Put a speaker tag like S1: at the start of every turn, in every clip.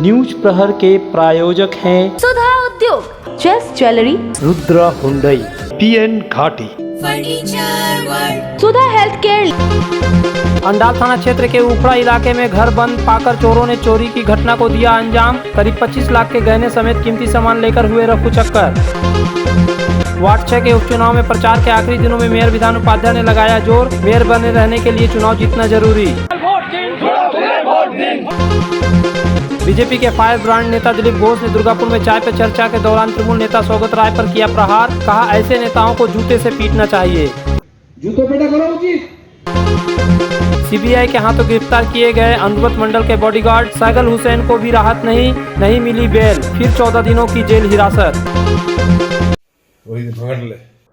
S1: News प्रहर के प्रायोजक हैं
S2: Sudha Udyog, chess jewellery,
S1: Rudra Hyundai, PN Ghati,
S2: Sudha health care.
S1: Andal थाना क्षेत्र के उखड़ा इलाके में घर बंद पाकर चोरों ने चोरी की घटना को दिया अंजाम। करीब 25 लाख के गहने समेत कीमती सामान लेकर हुए रफू चक्कर। वार्ड 6 के उपचुनाव में प्रचार के आखिरी दिनों में मेयर विधान उपाध्याय ने लगाया जोर। मेयर बने रहने के लिए चुनाव जीतना जरूरी। बीजेपी के फायर ब्रांड नेता दिलीप घोष ने दुर्गापुर में चाय पे चर्चा के दौरान तृणमूल नेता सौगत राय पर किया प्रहार। कहा, ऐसे नेताओं को जूते से पीटना चाहिए। सीबीआई के हाथों गिरफ्तार किए गए अनुव्रत मंडल के बॉडीगार्ड साइगल हुसैन को भी राहत नहीं मिली बेल, फिर 14 दिनों की जेल हिरासत।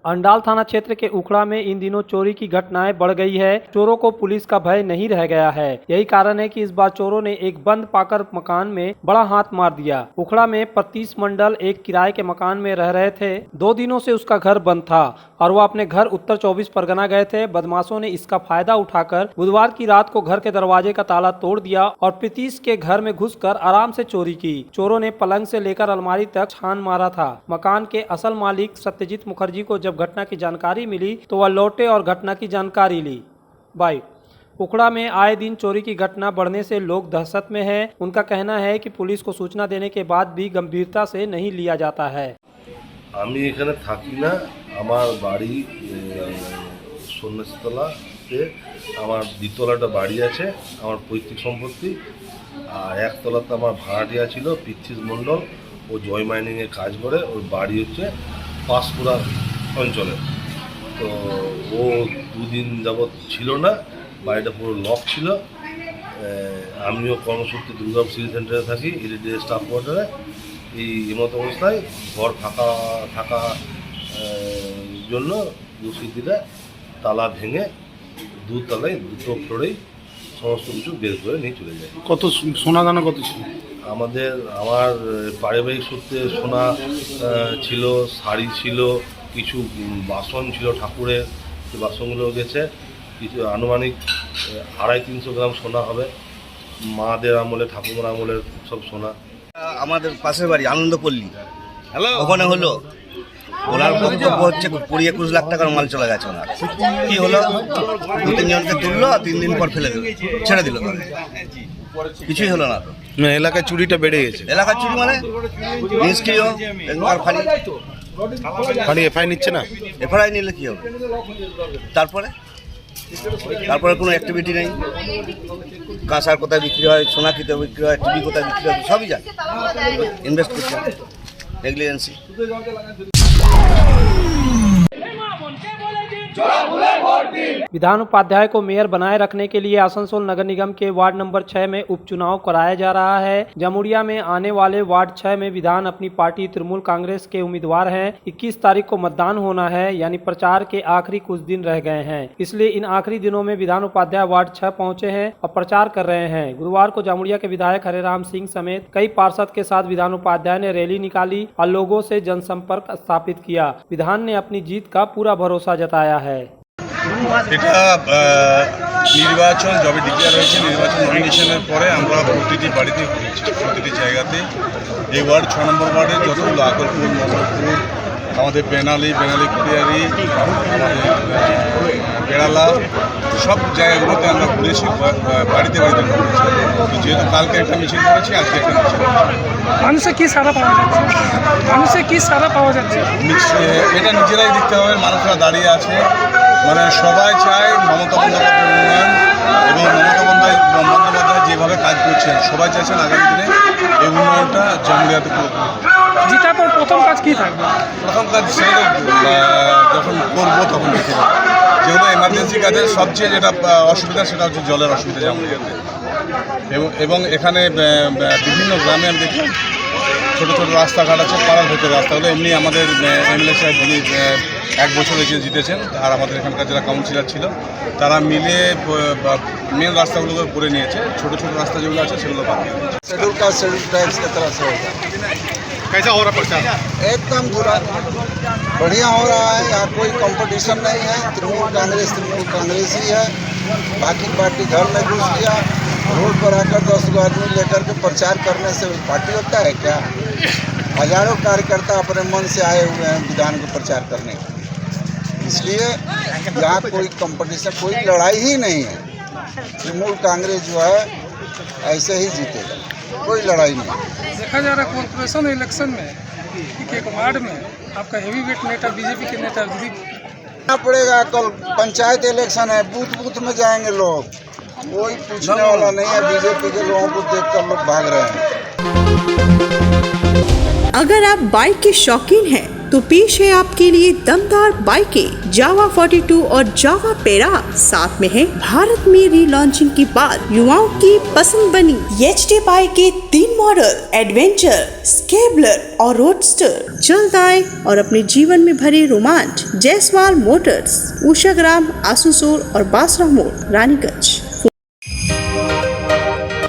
S1: अंडाल थाना क्षेत्र के उखड़ा में इन दिनों चोरी की घटनाएं बढ़ गई है। चोरों को पुलिस का भय नहीं रह गया है। यही कारण है कि इस बार चोरों ने एक बंद पाकर मकान में बड़ा हाथ मार दिया। उखड़ा में प्रतीश मंडल एक किराए के मकान में रह रहे थे। 2 दिनों से उसका घर बंद था और वो अपने घर उत्तर 24 परगना गए थे। बदमाशों ने इसका फायदा उठाकर बुधवार की रात को घर के दरवाजे का ताला तोड़ दिया और प्रतीश के घर में घुसकर आराम से चोरी की। चोरों ने पलंग से लेकर अलमारी तक छान मारा था। मकान के असल मालिक सत्यजीत मुखर्जी को जब घटना की जानकारी मिली तो वह लौटे और घटना की जानकारी ली। भाई, उखड़ा में आए दिन चोरी की घटना बढ़ने से लोग दहशत में हैं। उनका कहना है कि पुलिस को सूचना देने के बाद भी गंभीरता से नहीं लिया जाता है।
S3: আমি এখানে থাকি না, আমার বাড়ি সন্ন্যাসীতলাতে। আমার দ্বিতলাটা বাড়ি আছে, আমার পৈতৃক সম্পত্তি। আর একতলাতে আমার ভাড়াটিয়া ছিল পৃথ্বীশ মণ্ডল। ও জয় মাইনিংয়ে কাজ করে। ওর বাড়ি হচ্ছে পাঁশকুড়া অঞ্চলে। তো ও 2 দিন যাবৎ ছিল না, বাড়িটা পুরো লক ছিল। আমিও কর্মসূত্রে দুর্গাপুর সিটি সেন্টারে থাকি, ইলেকট্রিক স্টাফ কোয়ার্টারে। এই মতো অবস্থায় ঘর ফাঁকা থাকা জন্য দুষ্কৃতীরা তালা ভেঙে দুতলায় দুটো ফ্লোরেই সমস্ত কিছু বের করে নিয়ে চলে যায়।
S4: কত সোনা দানা কত ছিল?
S3: আমার পারিবারিক সূত্রে সোনা ছিল, শাড়ি ছিল, কিছু বাসন ছিল ঠাকুরের, সেই বাসনগুলো গেছে। কিছু আনুমানিক 250-300 গ্রাম সোনা হবে। মাদের আমলে, ঠাকুমার আমলের সব সোনা।
S5: আমাদের পাশের বাড়ি আনন্দপল্লী, ওখানে হলো ওনার বক্তব্য হচ্ছে 20-21 লাখ টাকার মাল চলে গেছে। ওনার কি হলো, 2-3 জনকে তুললো, 3 দিন পর ফেলে দিল, ছেড়ে দিল। কিছুই হলো না। তো
S4: এলাকায় চুরিটা বেড়ে গেছে।
S5: এলাকার চুরি মানে নিষ্ক্রিয়,
S4: ফাঁড়ি এফআই নিচ্ছে না।
S5: এফআই নিলে কি হবে? তারপরে কোনো অ্যাক্টিভিটি নেই। কাঁসার কোথায় বিক্রি হয়, সোনা কোথায় বিক্রি হয়, টিভি কোথায় বিক্রি হয়, সবই যায়। ইনভেস্ট করছে নেগলিজেন্সি।
S1: विधान उपाध्याय को मेयर बनाए रखने के लिए आसनसोल नगर निगम के वार्ड नंबर 6 में उपचुनाव कराया जा रहा है। जमुड़िया में आने वाले वार्ड 6 में विधान अपनी पार्टी तृणमूल कांग्रेस के उम्मीदवार हैं। 21 तारीख को मतदान होना है, यानी प्रचार के आखिरी कुछ दिन रह गए हैं। इसलिए इन आखिरी दिनों में विधान उपाध्याय वार्ड 6 पहुंचे हैं और प्रचार कर रहे हैं। गुरुवार को जमुड़िया के विधायक हरेराम सिंह समेत कई पार्षद के साथ विधान उपाध्याय ने रैली निकाली और लोगों से जनसंपर्क स्थापित किया। विधान ने अपनी जीत का पूरा भरोसा जताया है।
S6: এটা নির্বাচন যবে ডিক্লেয়ার হয়েছে, নির্বাচন নমিনেশনের পরে আমরা প্রতিটি বাড়িতে ঘুরেছি, প্রতিটি জায়গাতে। এই ওয়ার্ড 6 নম্বর ওয়ার্ডে যতগুলো আকলপুর, মোহাম্মদপুর, আমাদের বেনালি কুটিয়ারি, আমাদের বেড়ালা, সব জায়গাগুলোতে আমরা ঘুরেছি, বাড়িতে ঘুরেছি। তো যেহেতু কালকে একটা মিছিল করেছি, আজকে একটা মিছিল।
S7: মানুষের কি সারা পাওয়া যাচ্ছে?
S6: এটা নিজেরাই দেখতে হবে। মানুষরা দাঁড়িয়ে আছে, মানে সবাই চায় মমতা বন্দ্যোপাধ্যায়ের উন্নয়ন, এবং মমতা বন্দ্যোপাধ্যায় যেভাবে কাজ করছেন, সবাই চাইছেন আগামী দিনে এই উন্নয়নটা জমুরিয়াতে
S7: জিতার পর প্রথম কাজ কী থাকবে?
S6: প্রথম কাজ সেটা যখন করবো তখন দেখে নেব। যেহেতু এমার্জেন্সি কাজের সবচেয়ে যেটা অসুবিধা, সেটা হচ্ছে জলের অসুবিধা জমুরিয়াতে। এবং এখানে বিভিন্ন গ্রামে আমি দেখলাম ছোটো ছোটো রাস্তাঘাট আছে, পাড়ার ভেতর রাস্তাগুলো। এমনি আমাদের এমএলএ সাহেব যিনি 1 বছর এসে জিতেছেন, আর আমাদের এখানকার যারা কাউন্সিলর ছিল তারা মিলে মেন রাস্তাগুলো করে নিয়েছে। ছোটো ছোটো রাস্তা যেগুলো আছে সেগুলো বাদ দিয়েছে।
S8: शेड्यूल कास्ट शेड्यूल ट्राइब्स की तरफ से होगा।
S6: कैसा हो रहा प्रचार?
S8: एकदम पूरा बढ़िया हो रहा है। यहाँ कोई कंपटीशन नहीं है। तृणमूल कांग्रेस ही है। बाकी पार्टी घर में घुस गया, रोड पर आकर 10 गो आदमी लेकर के प्रचार करने से पार्टी होता है क्या? हजारों कार्यकर्ता अपने मन से आए हुए हैं विधान को प्रचार करने के लिए। इसलिए यहाँ कोई कंपटीशन, कोई लड़ाई ही नहीं है। तृणमूल कांग्रेस जो है ऐसे ही जीतेगा, कोई लड़ाई नहीं।
S7: देखा जा रहा कॉर्पोरेशन इलेक्शन में एक वार्ड में आपका हेवीवेट नेता बीजेपी के नेता दिलीप
S8: पड़ेगा। कल पंचायत इलेक्शन है, बूथ बूथ में जाएंगे लोग, कोई पूछने वाला नहीं है। बीजेपी के लोगों को देखकर लोग भाग रहे हैं।
S9: अगर आप बाइक के शौकीन हैं तो पेश है आपके लिए दमदार बाइकें जावा 42 और जावा पेरा। साथ में है भारत में रीलॉन्चिंग के बाद युवाओं की पसंद बनी एचडी बाइक के 3 मॉडल एडवेंचर, स्केबलर और रोडस्टर। जल्द आए और अपने जीवन में भरे रोमांच। जायसवाल मोटर्स, उषाग्राम, आसनसोल और बासरा मोड़, रानीगंज।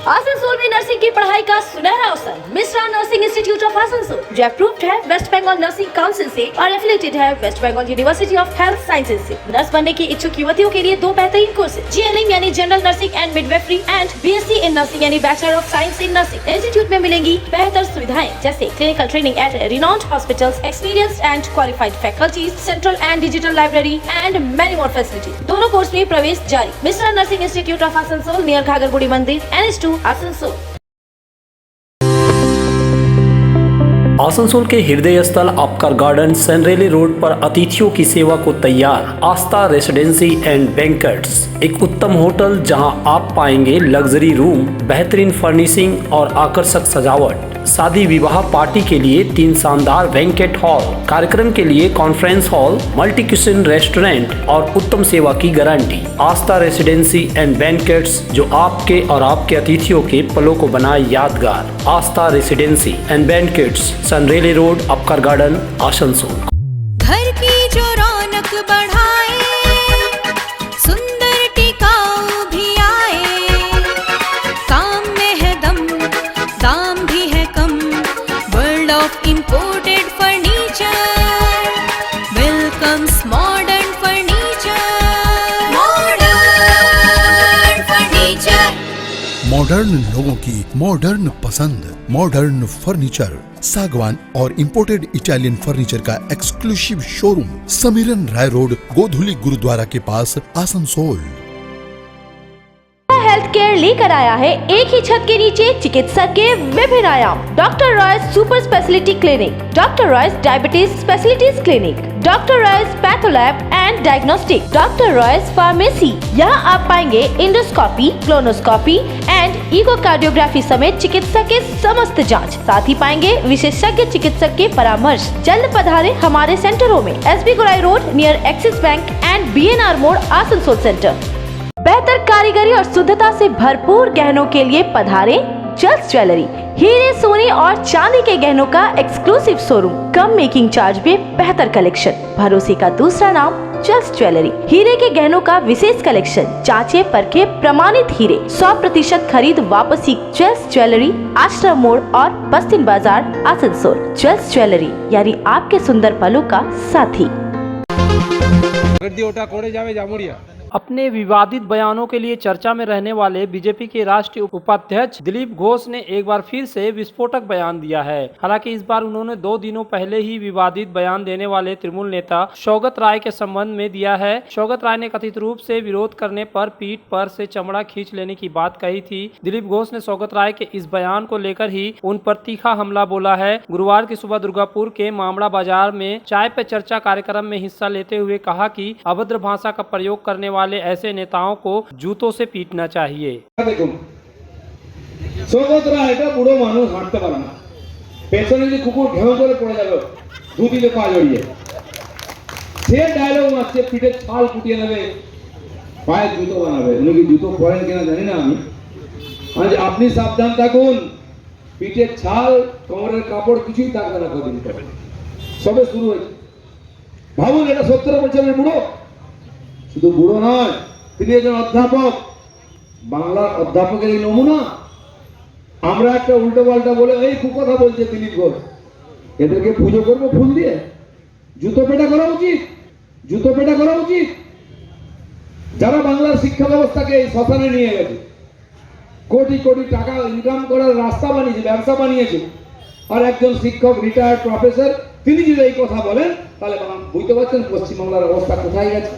S2: आसनसोल में नर्सिंग की पढ़ाई का सुनहरा अवसर। Mishra nursing institute of Asansol जो अप्रूव्ड है वेस्ट बंगाल नर्सिंग काउंसिल से और एफिलिएटेड है West Bengal University of Health Sciences से। नर्स बनने की इच्छुक युवतियों के लिए 2 बेहतरीन कोर्सेज, जीएनएम यानी general nursing and midwifery and BSc in nursing यानी bachelor of science in nursing. Institute में मिलेंगी बेहतर सुविधाएं जैसे clinical training at renowned hospitals, experienced and qualified faculties, central and digital library and many more facilities. दोनों course में प्रवेश जारी। Mishra nursing institute of Asansol near घाघरबुड़ी मंदिर, NH2 आसनसोल।
S1: आसनसोल के हृदय स्थल आपकर गार्डन सनरेली रोड पर अतिथियों की सेवा को तैयार आस्था रेसिडेंसी एंड बैंक्वेट्स, एक उत्तम होटल जहां आप पाएंगे लग्जरी रूम, बेहतरीन फर्निशिंग और आकर्षक सजावट। शादी विवाह पार्टी के लिए 3 शानदार बैंक्वेट हॉल, कार्यक्रम के लिए conference hall, multi kitchen restaurant और उत्तम सेवा की guarantee. Aastha residency and banquets जो आपके और आपके अतिथियों के पलों को बनाए यादगार। Aastha residency and banquets, Senraleigh road, Upkar garden, Asansol.
S9: घर की जो रौनक बढ़ाए, सुंदर टिकाऊ भी आए, काम में है दम, दाम भी है कम। World of imported furniture welcomes modern furniture. Modern furniture,
S10: modern लोगों की मॉडर्न पसंद। मॉडर्न फर्नीचर, सागवान और इंपोर्टेड इटालियन फर्नीचर का exclusive showroom, Samiran Roy road, Godhuli Gurudwara के पास, आसनसोल।
S2: हेल्थ केयर लेकर आया है एक ही छत के नीचे चिकित्सा के विभिन्न आयाम। Doctor Royce super speciality clinic, doctor Royce diabetes specialities clinic, doctor Royce patholab and diagnostic, doctor Royce pharmacy. यहाँ आप पाएंगे इंडोस्कोपी, क्लोनोस्कोपी एंड इकोकार्डियोग्राफी समेत चिकित्सा के समस्त जांच। साथ ही पाएंगे विशेषज्ञ चिकित्सक के परामर्श। जल्द पधारे हमारे सेंटरों में SB Gorai road near axis bank and BNR मोड़, आसनसोल सेंटर। बेहतर कारीगरी और शुद्धता से भरपूर गहनों के लिए पधारे जस्ट ज्वेलरी। हीरे, सोने और चांदी के गहनों का एक्सक्लूसिव शोरूम, कम मेकिंग चार्ज में बेहतर कलेक्शन। भरोसे का दूसरा नाम जस्ट ज्वेलरी। हीरे के गहनों का विशेष कलेक्शन, जांचे परखे प्रमाणित हीरे, 100% खरीद वापसी। जस्ट ज्वेलरी, आश्रम मोड़ और बस्तिन बाजार, आसनसोल। जस्ट ज्वेलरी यानी आपके सुंदर पलों का साथी।
S1: अपने विवादित बयानों के लिए चर्चा में रहने वाले बीजेपी के राष्ट्रीय उपाध्यक्ष दिलीप घोष ने एक बार फिर से विस्फोटक बयान दिया है। हालांकि इस बार उन्होंने 2 दिनों पहले ही विवादित बयान देने वाले तृणमूल नेता सौगत राय के संबंध में दिया है। सौगत राय ने कथित रूप से विरोध करने पर पीठ पर से चमड़ा खींच लेने की बात कही थी। दिलीप घोष ने सौगत राय के इस बयान को लेकर ही उन पर तीखा हमला बोला है। गुरुवार की सुबह दुर्गापुर के मामड़ा बाजार में चाय पे चर्चा कार्यक्रम में हिस्सा लेते हुए कहा कि अभद्र भाषा का प्रयोग करने वाले ऐसे नेताओं को जूतों से पीटना चाहिए।
S11: দেখুন সৌগতরা এটা বুড়ো মানুষ হাঁটতে পারে না, পেছনে যে কুকুর ঘেউ করে পড়ে যাবে দু দিলে পা জড়িয়ে, সে ডায়লগ মারছে পিঠে ছাল কুটিয়ে নেবে, পায়ে জুতো বানাবে। উনি কি জুতো পরেন কিনা জানি না আমি। মানে আপনি সাবধান থাকুন, পিঠে ছাল কোমরের কাপড় কিছুই থাকবে না কদিন পরে। সবে শুরু হয়েছে। ভাবুন এটা 70 বছরের বুড়ো, শুধু বুড়ো নয়, তিনি একজন অধ্যাপক, বাংলার অধ্যাপকের এই নমুনা। আমরা একটা উল্টো পাল্টা বলে এই কুকথা বলছে দিলীপ ঘোষ, এদেরকে পুজো করবো ফুল দিয়ে? জুতো পেটা করা উচিত, জুতো পেটা করা উচিত। যারা বাংলার শিক্ষা ব্যবস্থাকে এই শ্মশানে নিয়ে গেছে, কোটি কোটি টাকা ইনকাম করার রাস্তা বানিয়েছে, ব্যবসা বানিয়েছে। আর একজন শিক্ষক রিটায়ার্ড প্রফেসর তিনি যদি এই কথা বলেন তাহলে বুঝতে পারছেন পশ্চিমবাংলার অবস্থা কোথায় গেছে।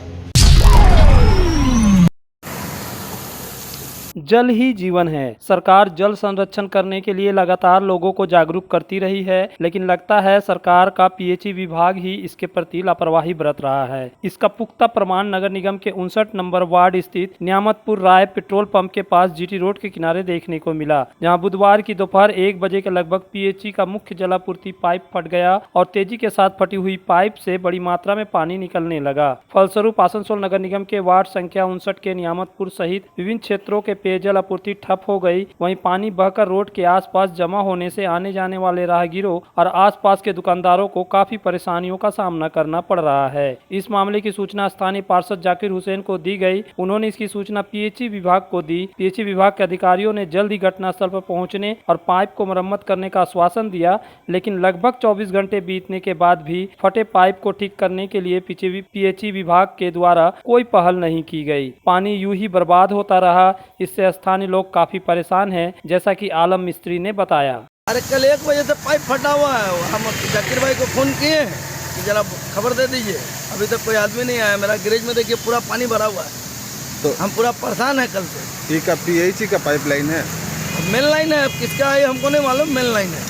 S1: जल ही जीवन है। सरकार जल संरक्षण करने के लिए लगातार लोगों को जागरूक करती रही है, लेकिन लगता है सरकार का पीएचई विभाग ही इसके प्रति लापरवाही बरत रहा है। इसका पुख्ता प्रमाण नगर निगम के 59 नंबर वार्ड स्थित न्यामतपुर राय पेट्रोल पंप के पास जीटी रोड के किनारे देखने को मिला, जहां बुधवार की दोपहर 1 बजे के लगभग पीएचई का मुख्य जलापूर्ति पाइप फट गया और तेजी के साथ फटी हुई पाइप से बड़ी मात्रा में पानी निकलने लगा। फलस्वरूप आसनसोल नगर निगम के वार्ड संख्या 59 के न्यामतपुर सहित विभिन्न क्षेत्रों के पेयजल आपूर्ति ठप हो गई। वहीं पानी बहकर रोड के आसपास जमा होने से आने जाने वाले राहगीरों और आसपास के दुकानदारों को काफी परेशानियों का सामना करना पड़ रहा है। इस मामले की सूचना स्थानीय पार्षद जाकिर हुसैन को दी गई। उन्होंने इसकी सूचना पीएचई विभाग को दी। पीएचई विभाग के अधिकारियों ने जल्द ही घटनास्थल पर पहुंचने और पाइप को मरम्मत करने का आश्वासन दिया, लेकिन लगभग 24 घंटे बीतने के बाद भी फटे पाइप को ठीक करने के लिए पीएचई विभाग के द्वारा कोई पहल नहीं की गई। पानी यूं ही बर्बाद होता रहा। इससे स्थानीय लोग काफी परेशान हैं, जैसा कि आलम मिस्त्री ने बताया।
S5: अरे कल 1 बजे से पाइप फटा हुआ है, हम जाकिर भाई को फोन किए हैं कि जरा खबर दे दीजिए, अभी तक कोई आदमी नहीं आया। मेरा गैरेज में देखिए पूरा पानी भरा हुआ है, तो हम पूरा परेशान है कल से।
S6: ठीक है, पीएचई का पाइपलाइन है,
S5: मेन लाइन है, किसका है हमको नहीं मालूम, मेन लाइन है।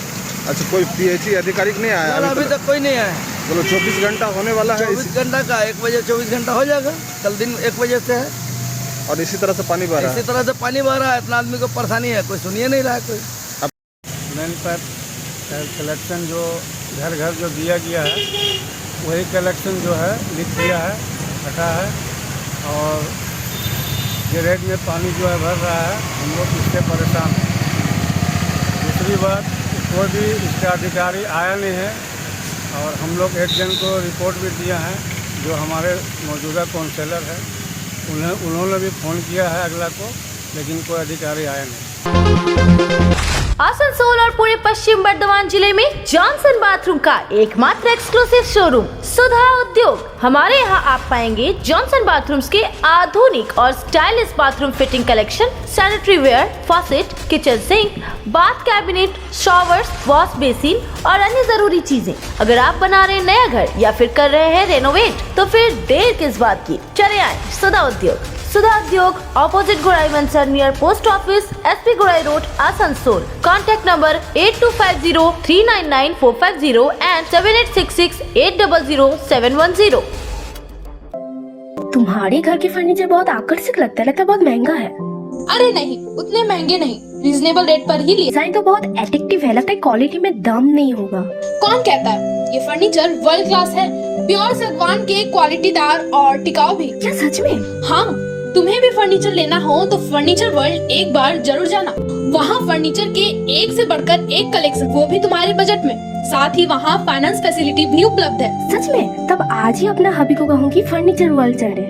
S6: अच्छा, कोई पीएचई अधिकारी नहीं आया?
S5: अभी तक कोई नहीं आया।
S6: बोलो 24 घंटा होने वाला है।
S5: 24 घंटा का 1 बजे 24 घंटा हो जाएगा, कल दिन 1 बजे से है
S6: और इसी तरह से पानी बह रहा है।
S5: इसी तरह से पानी बह रहा है, इतना आदमी को परेशानी है, कोई सुनिए नहीं रहा है कोई।
S7: मेन पाइप कलेक्शन जो घर घर जो दिया गया है वही कलेक्शन जो है लीक किया है, फटा है और गैरेज में पानी जो है भर रहा है। हम लोग इससे परेशान हैं। दूसरी बात, कोई भी इसका अधिकारी आया नहीं है और हम लोग एक जन को रिपोर्ट भी दिया है जो हमारे मौजूदा काउंसलर है, उन्होंने भी फ़ोन किया है अगला को, लेकिन कोई अधिकारी आया नहीं।
S2: आसनसोल और पूरे पश्चिम बर्धमान जिले में जॉनसन बाथरूम का एकमात्र एक्सक्लूसिव शोरूम सुधा उद्योग। हमारे यहाँ आप पाएंगे जॉनसन बाथरूम्स के आधुनिक और stylish bathroom fitting collection, sanitary ware, faucet, kitchen sink, bath cabinet, showers, wash basin और अन्य जरूरी चीजें। अगर आप बना रहे हैं नया घर या फिर कर रहे हैं रेनोवेट, तो फिर देर किस बात की, चले आए सुधा Udyog. Sudha Udyog opposite Gorai Mansar near post office, SP Gorai road, Asansol. Contact number 8250399450 and 7866800710।
S12: तुम्हारे घर के फर्नीचर बहुत आकर्षक लगता है बहुत महंगा है।
S13: अरे नहीं, उतने महंगे नहीं, रिजनेबल रेट पर ही लिए।
S12: डिजाइन तो बहुत एट्रैक्टिव है, लगता है क्वालिटी में दम नहीं होगा।
S13: कौन कहता है? ये फर्नीचर वर्ल्ड क्लास है, प्योर सागवान के, क्वालिटीदार और टिकाऊ भी।
S12: क्या सच में?
S13: हाँ, तुम्हें भी फर्नीचर लेना हो तो फर्नीचर वर्ल्ड एक बार जरूर जाना। वहाँ फर्नीचर के एक से बढ़कर एक कलेक्शन, वो भी तुम्हारे बजट में। साथ ही वहाँ फाइनेंस फैसिलिटी भी उपलब्ध है।
S12: सच में? तब आज ही अपना हबी को कहूँगी फर्नीचर वर्ल्ड चले।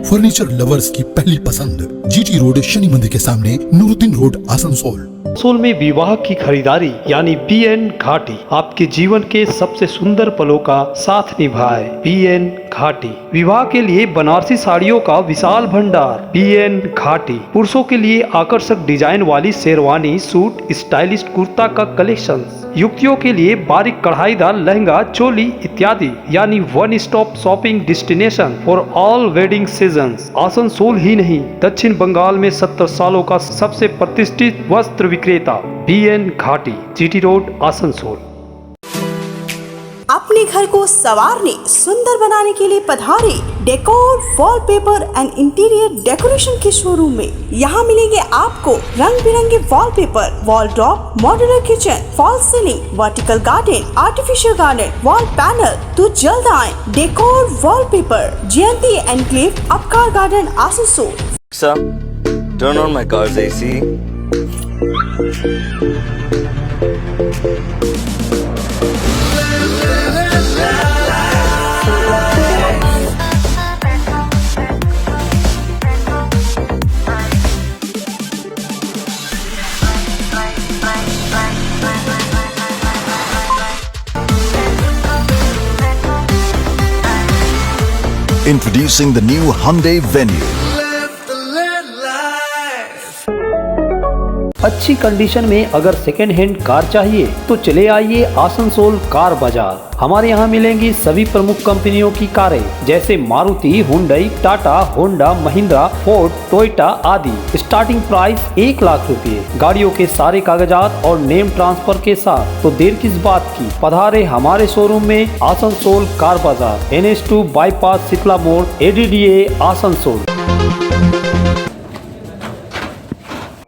S10: फर्नीचर लवर्स की पहली पसंद, जीटी रोड, शनि मंदिर के सामने, नूरुद्दीन रोड, आसनसोल।
S1: आसनसोल में विवाह की खरीदारी यानी बीएन घाटी आपके जीवन के सबसे सुंदर पलों का साथ निभाए। बीएन घाटी विवाह के लिए बनारसी साड़ियों का विशाल भंडार। बीएन घाटी पुरुषों के लिए आकर्षक डिजाइन वाली शेरवानी, सूट, स्टाइलिश कुर्ता का कलेक्शन, युवतियों के लिए बारीक कढ़ाईदार लहंगा, चोली इत्यादि, यानी one stop shopping destination for all wedding seasons. Asansol ही नहीं, दक्षिण बंगाल में 70 सालों का सबसे प्रतिष्ठित वस्त्र विक्रेता बीएन घाटी, जीटी रोड, आसनसोल।
S9: अपने घर को संवारने, सुंदर बनाने के लिए पधारे decor, wallpaper and interior decoration के शोरूम में। यहाँ मिलेंगे आपको रंग बिरंगे wallpaper, wall drop, modular kitchen, fall ceiling, vertical garden, artificial garden, wall panel. तो जल्द आए decor wallpaper, Jayanti enclave, Upkar garden, Asansol.
S14: Turn on my car's AC.
S10: Introducing the new Hyundai Venue.
S1: अच्छी कंडीशन में अगर सेकेंड हैंड कार चाहिए तो चले आइए आसनसोल कार बाजार। हमारे यहाँ मिलेंगी सभी प्रमुख कंपनियों की कारें जैसे Maruti, Hyundai, Tata, Honda, Mahindra, Ford, Toyota आदि। स्टार्टिंग प्राइस 1 लाख रुपए, गाड़ियों के सारे कागजात और नेम ट्रांसफर के साथ। तो देर किस बात की, पधारे हमारे शोरूम में आसनसोल कार बाजार, NH2 बाईपास शीतला मोड़, ADDA आसनसोल।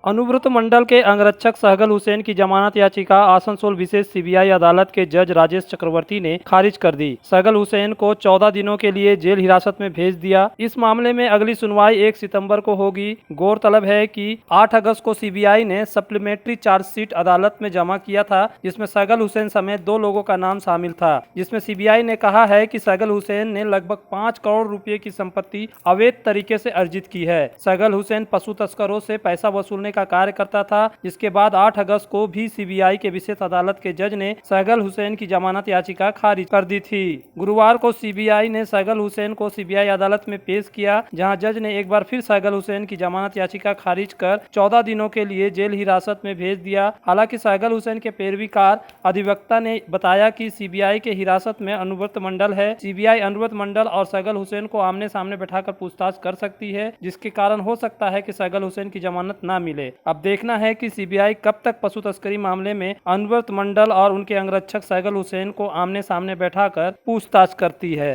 S1: अनुव्रत मंडल के अंगरक्षक सहगल हुसैन की जमानत याचिका आसनसोल विशेष CBI अदालत के जज राजेश चक्रवर्ती ने खारिज कर दी। सहगल हुसैन को 14 दिनों के लिए जेल हिरासत में भेज दिया। इस मामले में अगली सुनवाई 1 सितंबर को होगी। गौरतलब है कि 8 अगस्त को CBI ने सप्लीमेंट्री चार्जशीट अदालत में जमा किया था, जिसमें सहगल हुसैन समेत 2 लोगों का नाम शामिल था। जिसमें CBI ने कहा है कि सहगल हुसैन ने लगभग 5 करोड़ रुपए की संपत्ति अवैध तरीके से अर्जित की है। सहगल हुसैन पशु तस्करों से पैसा वसूलने का कार्य करता था। जिसके बाद 8 अगस्त को भी CBI के विशेष अदालत के जज ने सहगल हुसैन की जमानत याचिका खारिज कर दी थी। गुरुवार को CBI ने सहगल हुसैन को CBI अदालत में पेश किया, जहां जज ने एक बार फिर सहगल हुसैन की जमानत याचिका खारिज कर 14 दिनों के लिए जेल हिरासत में भेज दिया। हालांकि सहगल हुसैन के पैरवीकार अधिवक्ता ने बताया कि CBI के हिरासत में अनुव्रत मंडल है। CBI अनुव्रत मंडल और सहगल हुसैन को आमने सामने बैठाकर पूछताछ कर सकती है, जिसके कारण हो सकता है कि सहगल हुसैन की जमानत न मिले। अब देखना है कि CBI कब तक पशु तस्करी मामले में अनुव्रत मंडल और उनके अंगरक्षक सहगल हुसैन को आमने सामने बैठाकर पूछताछ करती है।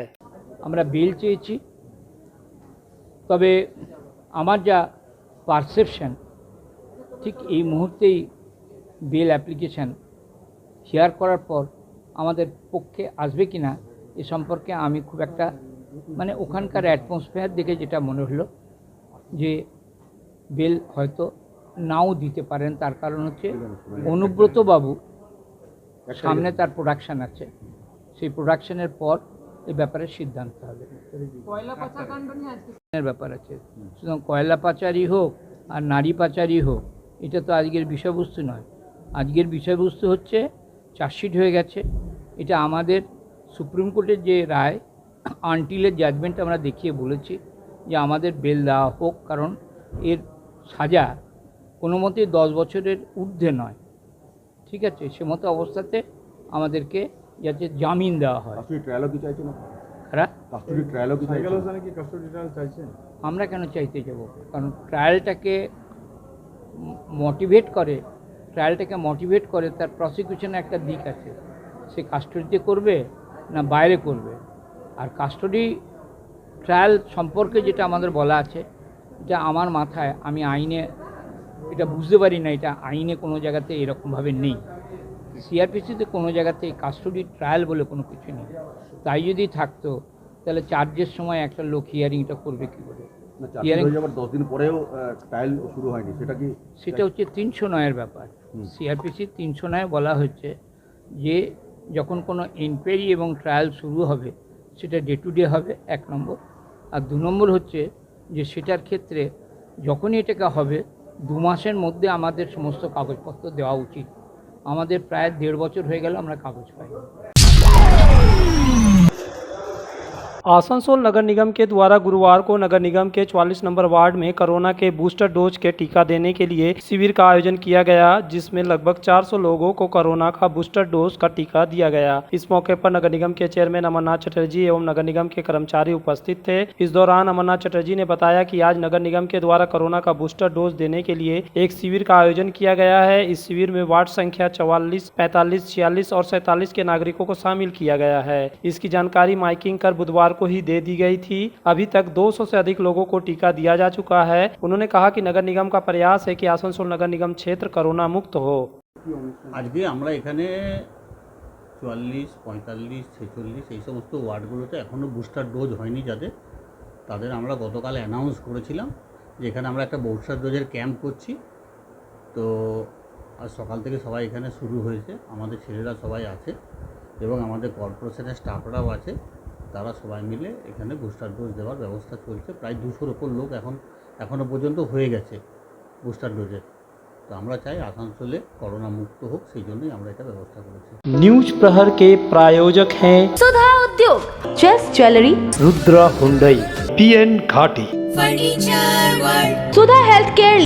S15: আমরা বেল চেয়েছি, তবে আমার যা পারসেপশন ঠিক এই মুহূর্তেই বেল অ্যাপ্লিকেশন শেয়ার করার পর আমাদের পক্ষে আসবে কিনা এ সম্পর্কে আমি খুব একটা মানে ওখানকার অ্যাটমসফিয়ার দেখে যেটা মনে হলো যে বেল হয়তো নাও দিতে পারেন। তার কারণ হচ্ছে অনুব্রত বাবু সামনে তার প্রোডাকশান আছে, সেই প্রোডাকশানের পর এই ব্যাপারে সিদ্ধান্ত হবে। ব্যাপার আছে, সুতরাং কয়লা পাচারি হোক আর নারী পাচারি হোক এটা তো আজকের বিষয়বস্তু নয়। আজকের বিষয়বস্তু হচ্ছে চার্জশিট হয়ে গেছে, এটা আমাদের সুপ্রিম কোর্টের যে রায় আনটিলের জাজমেন্ট আমরা দেখিয়ে বলেছি যে আমাদের বেল দেওয়া হোক, কারণ এর সাজা কোনো মতেই 10 বছরের ঊর্ধ্বে নয়। ঠিক আছে, সে মতো অবস্থাতে আমাদেরকে যাতে জামিন দেওয়া হয়। আমরা কেন চাইতে যাব, কারণ ট্রায়ালটাকে মোটিভেট করে তার প্রসিকিউশনের একটা দিক আছে, সে কাস্টডিতে করবে না বাইরে করবে। আর কাস্টডি ট্রায়াল সম্পর্কে যেটা আমাদের বলা আছে, এটা আমার মাথায়, আমি আইনে এটা বুঝতে পারি না, এটা আইনে কোনো জায়গাতে এরকমভাবে নেই। CRPCতে কোনো জায়গাতে কাস্টডি ট্রায়াল বলে কোনো কিছু নেই। তাই যদি থাকতো তাহলে চার্জের সময় একটা লোক হিয়ারিংটা করবে কী করে? হিয়ারিং 10 দিন পরেও ট্রায়াল শুরু হয়নি, সেটা হচ্ছে 309-এর ব্যাপার। CRPC 309 বলা হচ্ছে যে যখন কোনো এনকোয়ারি এবং ট্রায়াল শুরু হবে সেটা ডে টু ডে হবে, 1 নম্বর। আর 2 নম্বর হচ্ছে যে সেটার ক্ষেত্রে যখনই এটাকে হবে 2 মাসের মধ্যে আমাদের সমস্ত কাগজপত্র দেওয়া উচিত। আমাদের প্রায় 1.5 বছর হয়ে গেল আমরা কাগজ পাই।
S1: आसनसोल नगर निगम के द्वारा गुरुवार को नगर निगम के 44 नंबर वार्ड में कोरोना के बूस्टर डोज के टीका देने के लिए शिविर का आयोजन किया गया, जिसमें लगभग 400 लोगों को कोरोना का बूस्टर डोज का टीका दिया गया। इस मौके पर नगर निगम के चेयरमैन अमरनाथ चटर्जी एवं नगर निगम के कर्मचारी उपस्थित थे। इस दौरान अमरनाथ चटर्जी ने बताया कि आज नगर निगम के द्वारा कोरोना का बूस्टर डोज देने के लिए एक शिविर का आयोजन किया गया है। इस शिविर में वार्ड संख्या 44, 45, 46 और 47 के नागरिकों को शामिल किया गया है। इसकी जानकारी माइकिंग कर बुधवार को ही दे दी गई थी। अभी तक 200 से अधिक लोगों को टीका दिया जा चुका है। उन्होंने कहा कि नगर निगम का प्रयास है कि आसनसोल नगर निगम क्षेत्र कोरोना मुक्त हो।
S15: আজকে আমরা এখানে 44, 45, 46 এই সমস্ত ওয়ার্ডগুলোতে এখনও বুস্টার ডোজ হয়নি তাদের আমরা গতকাল অ্যানাউন্স করেছিলাম যে এখানে আমরা একটা বুস্টার ডোজের ক্যাম্প করছি। তো আজ সকাল থেকে সবাই এখানে শুরু হয়েছে, আমাদের ছেলেরা সবাই আছে এবং আমাদের কর্পোরেশনের স্টাফরাও আছে। তারা সবাই মিলে এখানে বুস্টার ডোজ দেওয়ার ব্যবস্থা চলছে। প্রায় 200-র ওপর লোক এখনও পর্যন্ত হয়ে গেছে বুস্টার ডোজে। तो আমরা চাই আসানসোলে করোনা মুক্ত হোক, সেই জন্যই আমরা এটা ব্যবস্থা করেছি।
S1: न्यूज प्रहर के प्रायोजक हैं
S2: Sudha Udyog, chess jewellery,
S1: Rudra Hyundai, PN Ghati,
S2: furniture world, Sudha health care,